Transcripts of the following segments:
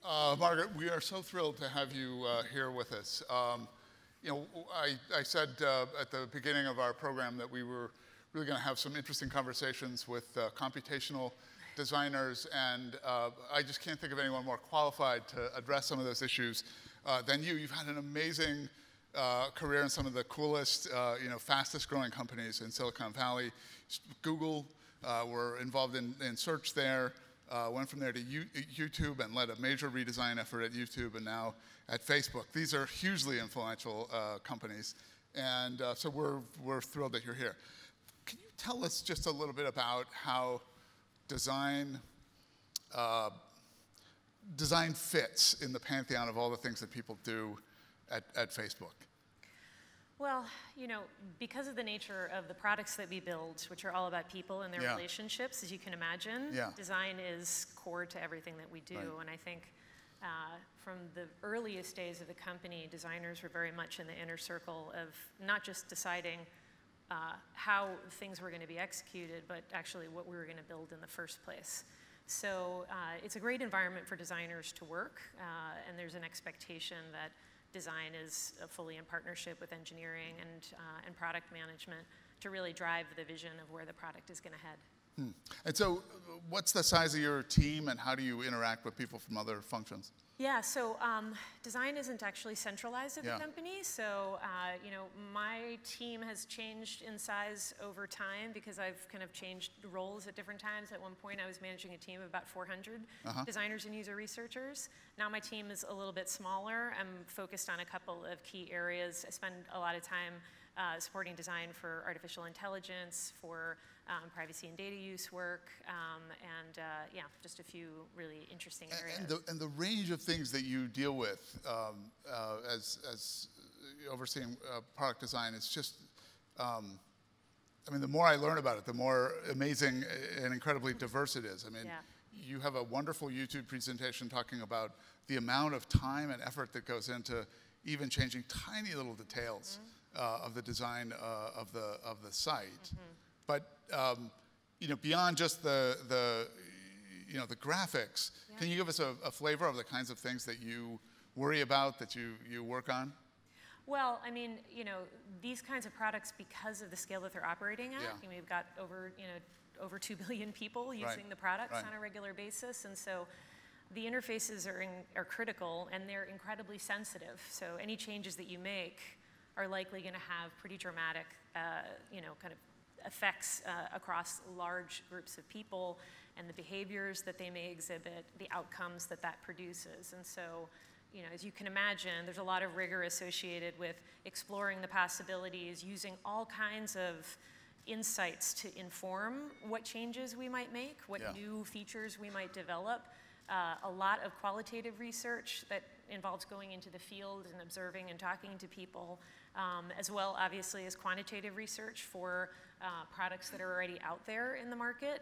Margaret, we are so thrilled to have you here with us. You know, I said at the beginning of our program that we were really going to have some interesting conversations with computational designers, and I just can't think of anyone more qualified to address some of those issues than you. You've had an amazing career in some of the coolest, you know, fastest growing companies in Silicon Valley. Google were involved in search there. Went from there to YouTube and led a major redesign effort at YouTube and now at Facebook. These are hugely influential companies, and so we're thrilled that you're here. Can you tell us just a little bit about how design fits in the pantheon of all the things that people do at Facebook? Well, you know, because of the nature of the products that we build, which are all about people and their relationships, as you can imagine, design is core to everything that we do. Right. And I think from the earliest days of the company, designers were very much in the inner circle of not just deciding how things were going to be executed, but actually what we were going to build in the first place. So it's a great environment for designers to work, and there's an expectation that design is fully in partnership with engineering and product management to really drive the vision of where the product is going to head. And so what's the size of your team, and how do you interact with people from other functions? Yeah, so design isn't actually centralized at the company. So, you know, my team has changed in size over time because I've kind of changed roles at different times. At one point, I was managing a team of about 400 designers and user researchers. Now my team is a little bit smaller. I'm focused on a couple of key areas. I spend a lot of time supporting design for artificial intelligence, for privacy and data use work, and yeah, just a few really interesting areas. And the range of things that you deal with as overseeing product design is just, I mean, the more I learn about it, the more amazing and incredibly diverse it is. I mean, you have a wonderful YouTube presentation talking about the amount of time and effort that goes into even changing tiny little details of the design of the site. But you know, beyond just the graphics, can you give us a flavor of the kinds of things that you worry about, that you work on? Well, I mean, you know, these kinds of products, because of the scale that they're operating at, you know, we've got over 2 billion people using the products on a regular basis, and so the interfaces are critical, and they're incredibly sensitive. So any changes that you make are likely going to have pretty dramatic, you know, kind of effects across large groups of people, and the behaviors that they may exhibit, the outcomes that that produces. And so, you know, as you can imagine, there's a lot of rigor associated with exploring the possibilities, using all kinds of insights to inform what changes we might make, what new features we might develop. A lot of qualitative research that involves going into the field and observing and talking to people, as well, obviously, as quantitative research for products that are already out there in the market,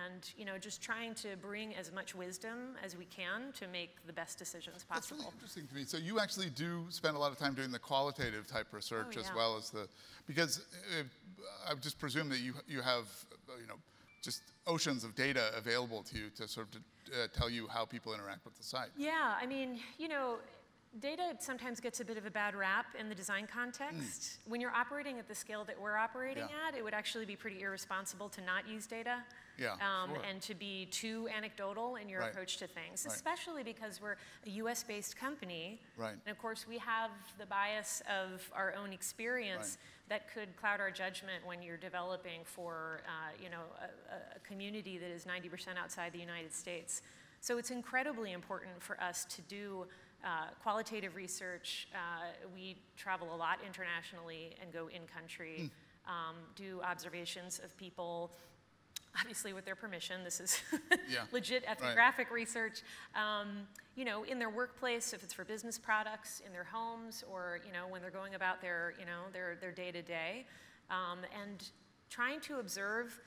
and, you know, just trying to bring as much wisdom as we can to make the best decisions possible. That's really interesting to me. So you actually do spend a lot of time doing the qualitative type research as well as the, because I would just presume that you have, you know, just oceans of data available to you to sort of tell you how people interact with the site. Yeah, I mean, you know, data sometimes gets a bit of a bad rap in the design context. When you're operating at the scale that we're operating at, it would actually be pretty irresponsible to not use data and to be too anecdotal in your approach to things, especially because we're a US-based company. And of course, we have the bias of our own experience that could cloud our judgment when you're developing for you know, a community that is 90% outside the United States. So it's incredibly important for us to do qualitative research. We travel a lot internationally and go in country, do observations of people, obviously with their permission. This is legit ethnographic research. You know, in their workplace, if it's for business products, in their homes, or, you know, when they're going about their, you know, their day-to-day, and trying to observe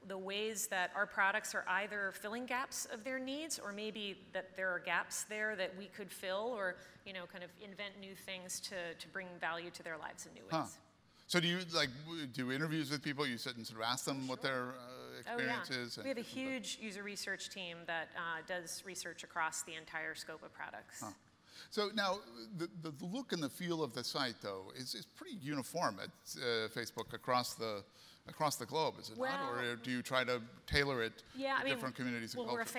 the ways that our products are either filling gaps of their needs, or maybe that there are gaps there that we could fill, or, you know, kind of invent new things to bring value to their lives in new ways. So do you, like, do interviews with people? You sit and sort of ask them what their experiences? We have a huge user research team that does research across the entire scope of products. So now, the look and the feel of the site, though, is pretty uniform at Facebook across the globe, is it not? Or do you try to tailor it to different communities and cultures?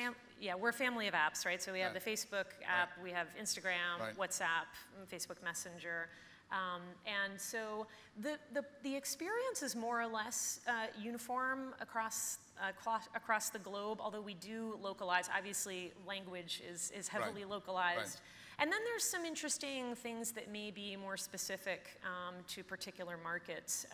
We're a family of apps, right? So we have the Facebook app, we have Instagram, WhatsApp, Facebook Messenger. And so the experience is more or less uniform across the globe, although we do localize. Obviously, language is heavily localized. And then there's some interesting things that may be more specific to particular markets.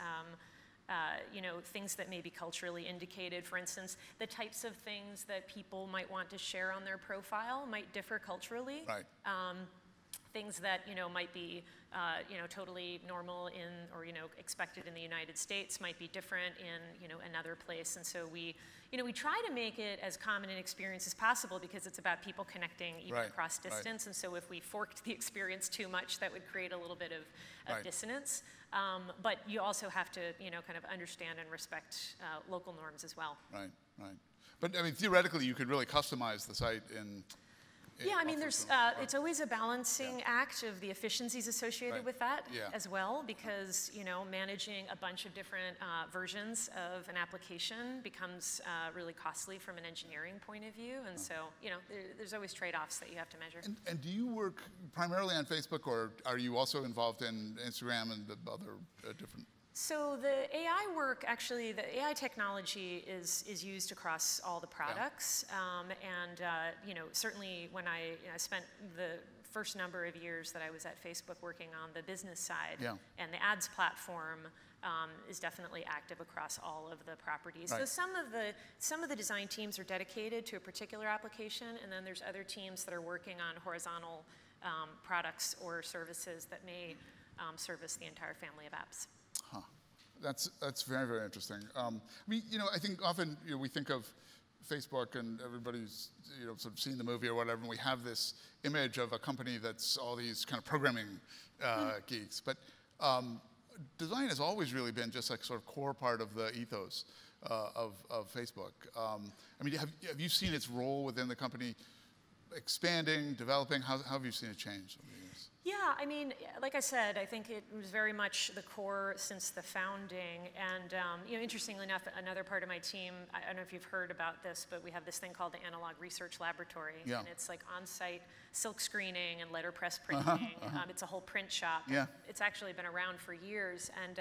Things that may be culturally indicated. For instance, the types of things that people might want to share on their profile might differ culturally. Things that might be totally normal or expected in the United States might be different in another place. And so we try to make it as common an experience as possible because it's about people connecting even across distance. And so if we forked the experience too much, that would create a little bit of dissonance. But you also have to kind of understand and respect local norms as well. Right. But I mean, theoretically, you could really customize the site in. Yeah, I mean, it's always a balancing act of the efficiencies associated with that as well, because managing a bunch of different versions of an application becomes really costly from an engineering point of view, and so there's always trade-offs that you have to measure. And do you work primarily on Facebook, or are you also involved in Instagram and the other different? So the AI work, actually, the AI technology is used across all the products, certainly when I spent the first number of years that I was at Facebook working on the business side, and the ads platform is definitely active across all of the properties. So some of the design teams are dedicated to a particular application, and then there's other teams that are working on horizontal products or services that may service the entire family of apps. That's very, very interesting. I mean, I think often we think of Facebook and everybody's sort of seen the movie or whatever, and we have this image of a company that's all these kind of programming geeks. But design has always really been just like sort of core part of the ethos of Facebook. I mean, have you seen its role within the company expanding, developing? How have you seen it change? Yeah, I mean, like I said, I think it was very much the core since the founding. And, interestingly enough, another part of my team, I don't know if you've heard about this, but we have this thing called the Analog Research Laboratory. And it's like on-site silk screening and letterpress printing. It's a whole print shop. It's actually been around for years. And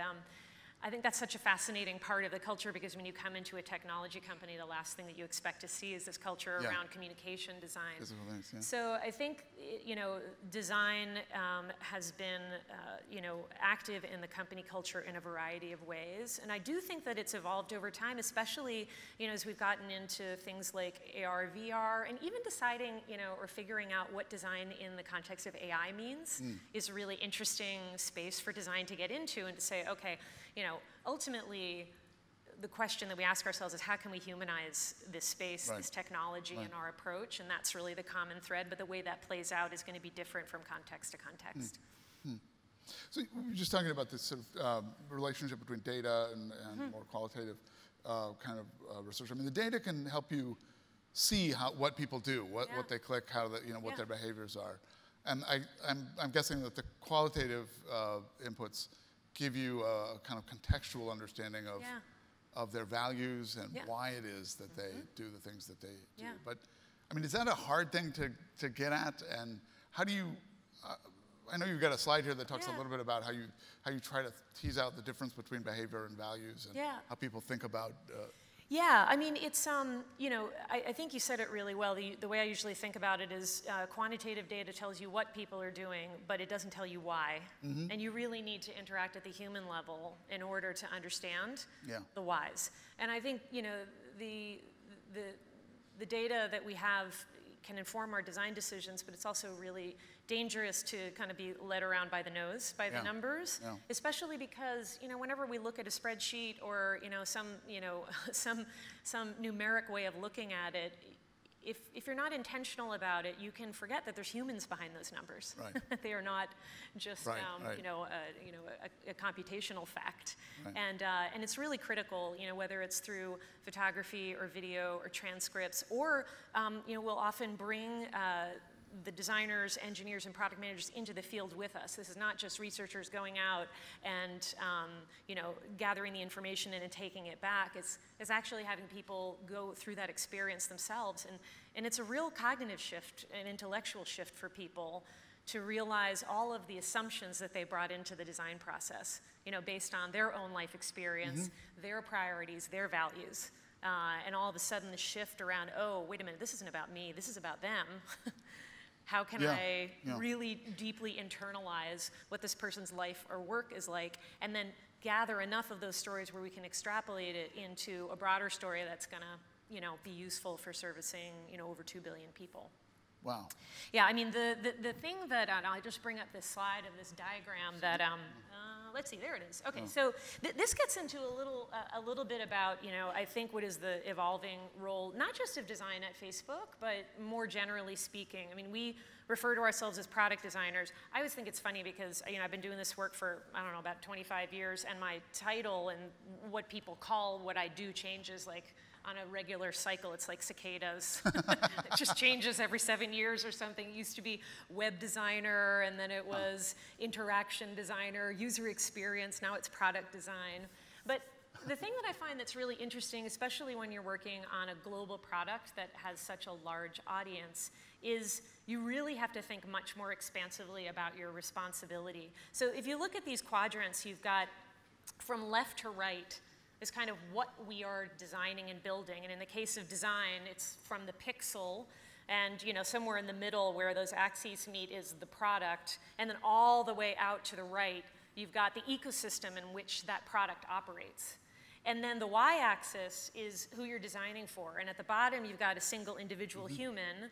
I think that's such a fascinating part of the culture, because when you come into a technology company, the last thing that you expect to see is this culture around communication design. So I think, design has been, active in the company culture in a variety of ways. And I do think that it's evolved over time, especially, as we've gotten into things like AR, VR, and even deciding, or figuring out what design in the context of AI means is a really interesting space for design to get into and to say, okay, ultimately, the question that we ask ourselves is how can we humanize this space, this technology, and our approach? And that's really the common thread. But the way that plays out is going to be different from context to context. So we were just talking about this sort of relationship between data and more qualitative kind of research. I mean, the data can help you see what people do, what they click, what their behaviors are. And I'm guessing that the qualitative inputs give you a kind of contextual understanding of their values and why it is that they do the things that they do. But I mean, is that a hard thing to get at? And how do you? I know you've got a slide here that talks a little bit about how you try to tease out the difference between behavior and values and how people think about. Yeah, I mean, it's, I think you said it really well. The way I usually think about it is quantitative data tells you what people are doing, but it doesn't tell you why. And you really need to interact at the human level in order to understand the whys. And I think, the data that we have can inform our design decisions, but it's also really dangerous to kind of be led around by the nose, by the numbers, especially because, whenever we look at a spreadsheet or, some numeric way of looking at it, if you're not intentional about it, you can forget that there's humans behind those numbers. Right. They are not just you know, a computational fact. Right. And it's really critical, you know, whether it's through photography or video or transcripts, or you know, we'll often bring the designers, engineers, and product managers into the field with us. This is not just researchers going out and you know, gathering the information and taking it back. It's actually having people go through that experience themselves. And it's a real cognitive shift, an intellectual shift for people to realize all of the assumptions that they brought into the design process, you know, based on their own life experience, their priorities, their values. And all of a sudden the shift around, oh, wait a minute, this isn't about me, this is about them. How can I really deeply internalize what this person's life or work is like, and then gather enough of those stories where we can extrapolate it into a broader story that's going to, you know, be useful for servicing, you know, over 2 billion people. Wow. Yeah, I mean, the thing that, I'll just bring up this slide of this diagram that, let's see, there it is. Okay, so this gets into a little bit about, you know, I think what is the evolving role, not just of design at Facebook, but more generally speaking. I mean, we refer to ourselves as product designers. I always think it's funny because, you know, I've been doing this work for, I don't know, about 25 years, and my title and what people call what I do changes like on a regular cycle. It's like cicadas. It just changes every 7 years or something. It used to be web designer, and then it was interaction designer, user experience, now it's product design. But the thing that I find that's really interesting, especially when you're working on a global product that has such a large audience, is you really have to think much more expansively about your responsibility. So if you look at these quadrants, you've got from left to right is kind of what we are designing and building. And in the case of design, it's from the pixel, and you know, somewhere in the middle where those axes meet is the product, and then all the way out to the right, you've got the ecosystem in which that product operates. And then the y-axis is who you're designing for. And at the bottom, you've got a single individual human.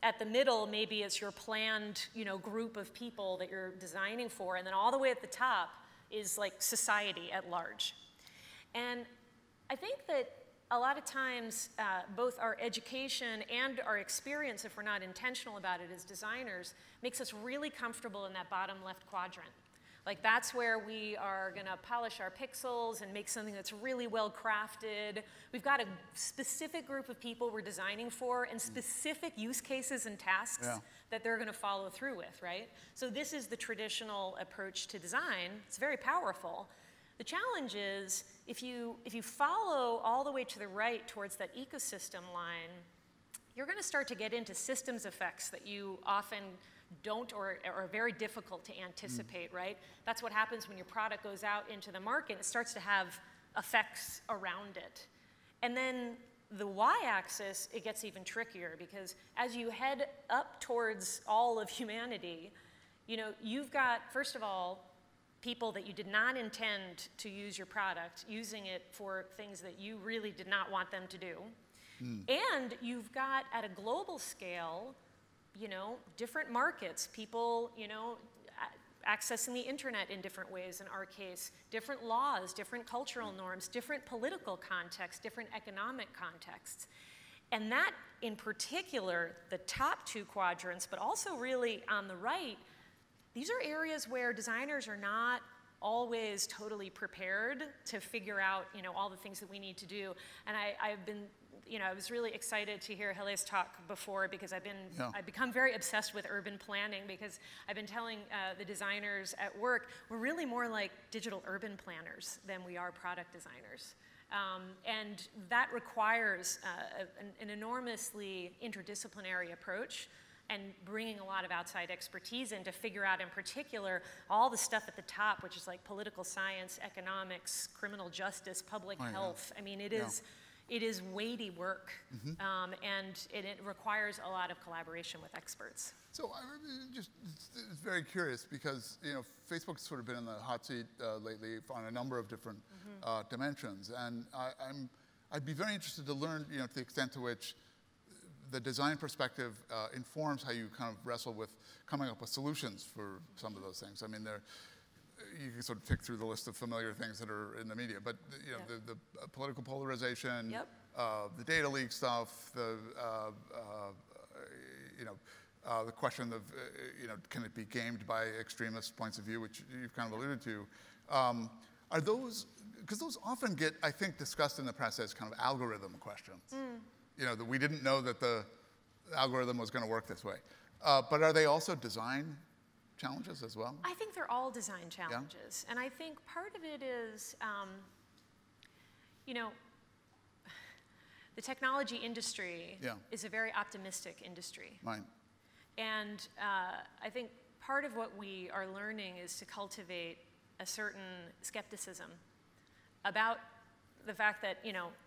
At the middle, maybe it's your planned, you know, group of people that you're designing for. And then all the way at the top is like society at large. And I think that a lot of times, both our education and our experience, if we're not intentional about it as designers, makes us really comfortable in that bottom left quadrant. Like that's where we are going to polish our pixels and make something that's really well crafted. We've got a specific group of people we're designing for and specific use cases and tasks that they're going to follow through with, right? So this is the traditional approach to design. It's very powerful. The challenge is if you follow all the way to the right towards that ecosystem line, you're going to start to get into systems effects that you often don't or are very difficult to anticipate, right? That's what happens when your product goes out into the market. It starts to have effects around it. And then the y-axis, it gets even trickier because as you head up towards all of humanity, you know, you've got, first of all, people that you did not intend to use your product, using it for things that you really did not want them to do. And you've got, at a global scale, you know, different markets, people, you know, accessing the internet in different ways in our case, different laws, different cultural norms, different political contexts, different economic contexts. And that, in particular, the top two quadrants, but also really on the right, these are areas where designers are not always totally prepared to figure out, you know, all the things that we need to do. And I've been, you know, I was really excited to hear Hele's talk before because I've become very obsessed with urban planning because I've been telling the designers at work, we're really more like digital urban planners than we are product designers. And that requires an enormously interdisciplinary approach and bringing a lot of outside expertise in to figure out in particular all the stuff at the top, which is like political science, economics, criminal justice, public health. I mean, it is weighty work, and it requires a lot of collaboration with experts. So it's very curious because, you know, Facebook's sort of been in the hot seat lately on a number of different dimensions, and I'd be very interested to learn, you know, to the extent to which the design perspective informs how you kind of wrestle with coming up with solutions for some of those things. I mean, you can sort of tick through the list of familiar things that are in the media, but you know, the political polarization, the data leak stuff, the the question of can it be gamed by extremist points of view, which you've kind of alluded to. Are those, because those often get, I think, discussed in the press as kind of algorithm questions. That we didn't know that the algorithm was going to work this way. But are they also design challenges as well? I think they're all design challenges. Yeah. And I think part of it is, the technology industry is a very optimistic industry. Right. And I think part of what we are learning is to cultivate a certain skepticism about the fact that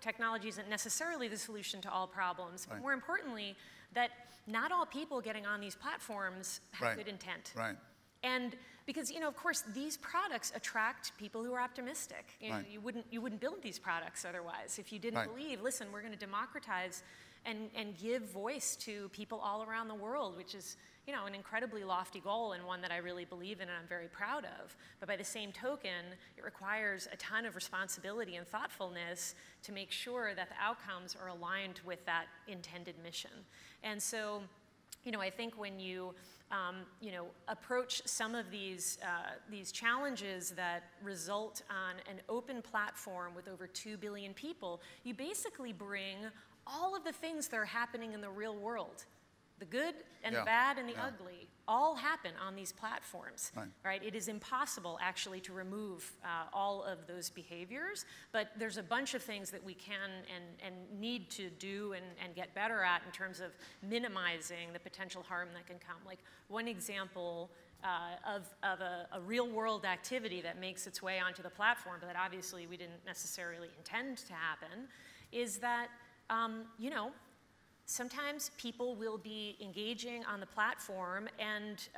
technology isn't necessarily the solution to all problems, but more importantly, that not all people getting on these platforms have good intent. Right. And because of course, these products attract people who are optimistic. You wouldn't build these products otherwise if you didn't believe. Listen, we're going to democratize and give voice to people all around the world, which is an incredibly lofty goal and one that I really believe in and I'm very proud of. But by the same token, it requires a ton of responsibility and thoughtfulness to make sure that the outcomes are aligned with that intended mission. And so, I think when you approach some of these challenges that result on an open platform with over 2 billion people, you basically bring all of the things that are happening in the real world. The good and the bad and the ugly all happen on these platforms, right? It is impossible actually to remove all of those behaviors, but there's a bunch of things that we can and need to do and get better at in terms of minimizing the potential harm that can come. Like one example of a real world activity that makes its way onto the platform, but that obviously we didn't necessarily intend to happen, is that, sometimes people will be engaging on the platform and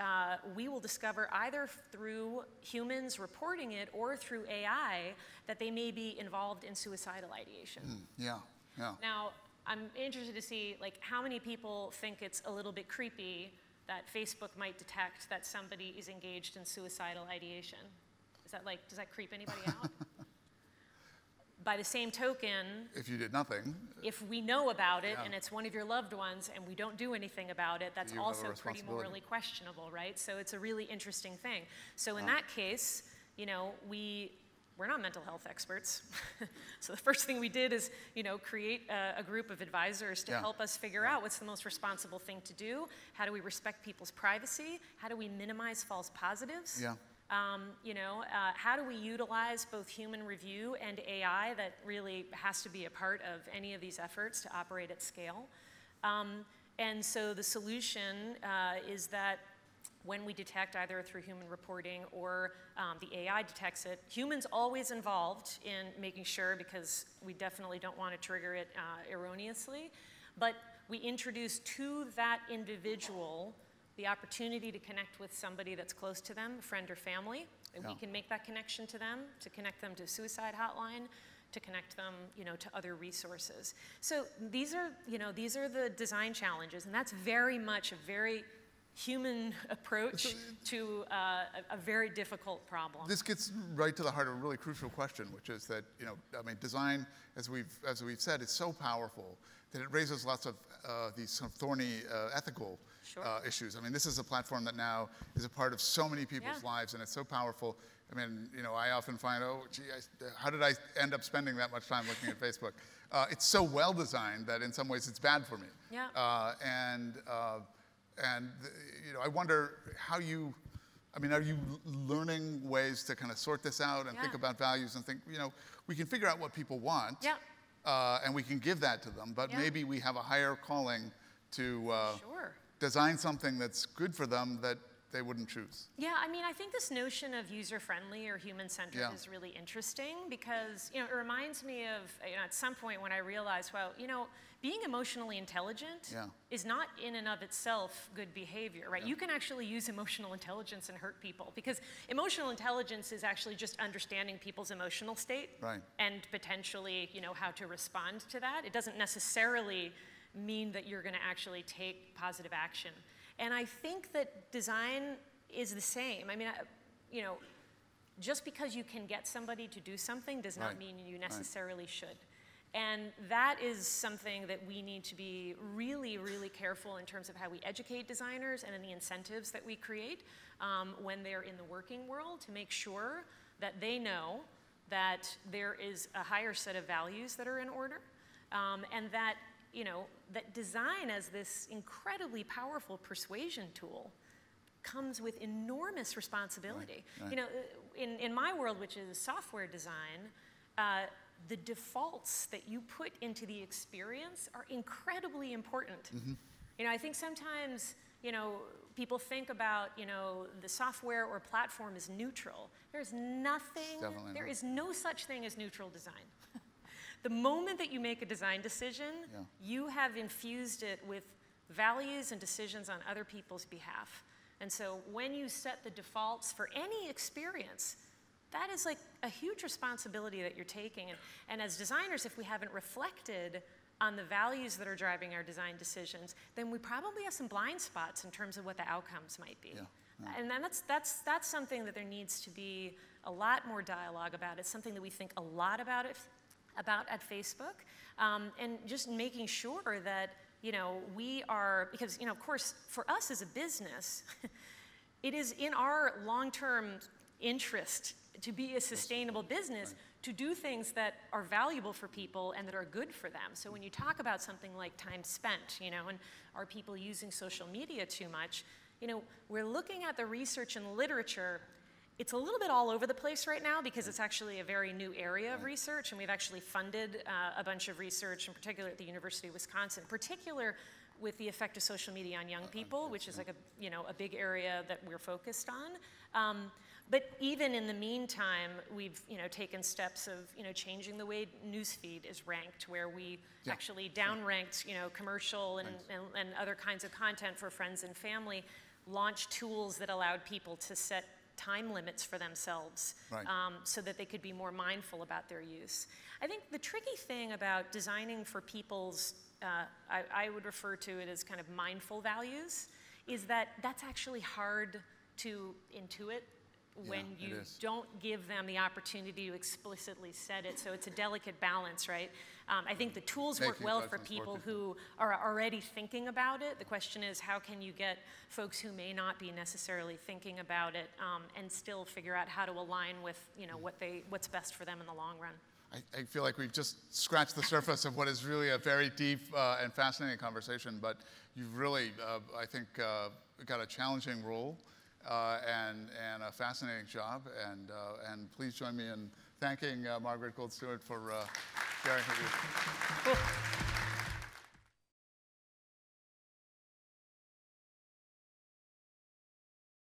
we will discover either through humans reporting it or through AI that they may be involved in suicidal ideation. Now, I'm interested to see how many people think it's a little bit creepy that Facebook might detect that somebody is engaged in suicidal ideation. Is that does that creep anybody out? By the same token, if you did nothing, if we know about it and it's one of your loved ones and we don't do anything about it, that's also pretty morally questionable, right? So it's a really interesting thing. So in that case, we're not mental health experts. So the first thing we did is, create a group of advisors to help us figure out what's the most responsible thing to do. How do we respect people's privacy? How do we minimize false positives? How do we utilize both human review and AI that really has to be a part of any of these efforts to operate at scale? And so the solution is that when we detect either through human reporting or the AI detects it, humans always involved in making sure, because we definitely don't want to trigger it erroneously, but we introduce to that individual the opportunity to connect with somebody that's close to them, a friend or family, and we can make that connection to them, to connect them to a suicide hotline, to connect them, to other resources. So these are the design challenges, and that's very much a very human approach to a very difficult problem. This gets right to the heart of a really crucial question, which is that, design, as we've said, is so powerful that it raises lots of these sort of thorny ethical issues. I mean, this is a platform that now is a part of so many people's lives, and it's so powerful. I mean, I often find, oh, gee, how did I end up spending that much time looking at Facebook? It's so well designed that in some ways it's bad for me. I wonder how you, are you learning ways to kind of sort this out and think about values and think, we can figure out what people want, and we can give that to them, but maybe we have a higher calling to design something that's good for them that they wouldn't choose. Yeah, I think this notion of user-friendly or human-centered is really interesting because, it reminds me of, at some point when I realized, well, being emotionally intelligent is not in and of itself good behavior, right? You can actually use emotional intelligence and hurt people because emotional intelligence is actually just understanding people's emotional state and potentially, how to respond to that. It doesn't necessarily mean that you're going to actually take positive action. And I think that design is the same. Just because you can get somebody to do something does not mean you necessarily should. And that is something that we need to be really, really careful in terms of how we educate designers and in the incentives that we create when they're in the working world, to make sure that they know that there is a higher set of values that are in order, and that, you know, that design as this incredibly powerful persuasion tool comes with enormous responsibility. Right. You know, in my world, which is software design, the defaults that you put into the experience are incredibly important. Mm-hmm. You know, I think sometimes, you know, people think about, you know, the software or platform as neutral. There's nothing, there is no such thing as neutral design. The moment that you make a design decision, you have infused it with values and decisions on other people's behalf. And so when you set the defaults for any experience, that is like a huge responsibility that you're taking. And as designers, if we haven't reflected on the values that are driving our design decisions, then we probably have some blind spots in terms of what the outcomes might be. And then that's something that there needs to be a lot more dialogue about. It's something that we think a lot about at Facebook, and just making sure that, you know, we are, because, you know, of course, for us as a business, it is in our long-term interest to be a sustainable business, to do things that are valuable for people and that are good for them. So when you talk about something like time spent, you know, and are people using social media too much, you know, we're looking at the research and literature. It's a little bit all over the place right now because it's actually a very new area of research, and we've actually funded a bunch of research, in particular at the University of Wisconsin, in particular with the effect of social media on young people, which is like a big area that we're focused on. But even in the meantime, we've, you know, taken steps of, you know, changing the way newsfeed is ranked, where we actually downranked, you know, commercial and other kinds of content for friends and family, launched tools that allowed people to set time limits for themselves, so that they could be more mindful about their use. I think the tricky thing about designing for people's, I would refer to it as kind of mindful values, is that that's actually hard to intuit when you don't give them the opportunity to explicitly set it. So it's a delicate balance, right? I think the tools work well for people who are already thinking about it. The question is, how can you get folks who may not be necessarily thinking about it and still figure out how to align with, you know, what's best for them in the long run? I feel like we've just scratched the surface of what is really a very deep and fascinating conversation, but you've really, I think, got a challenging role and a fascinating job, and please join me in thanking Margaret Gold Stewart for sharing her views. Cool.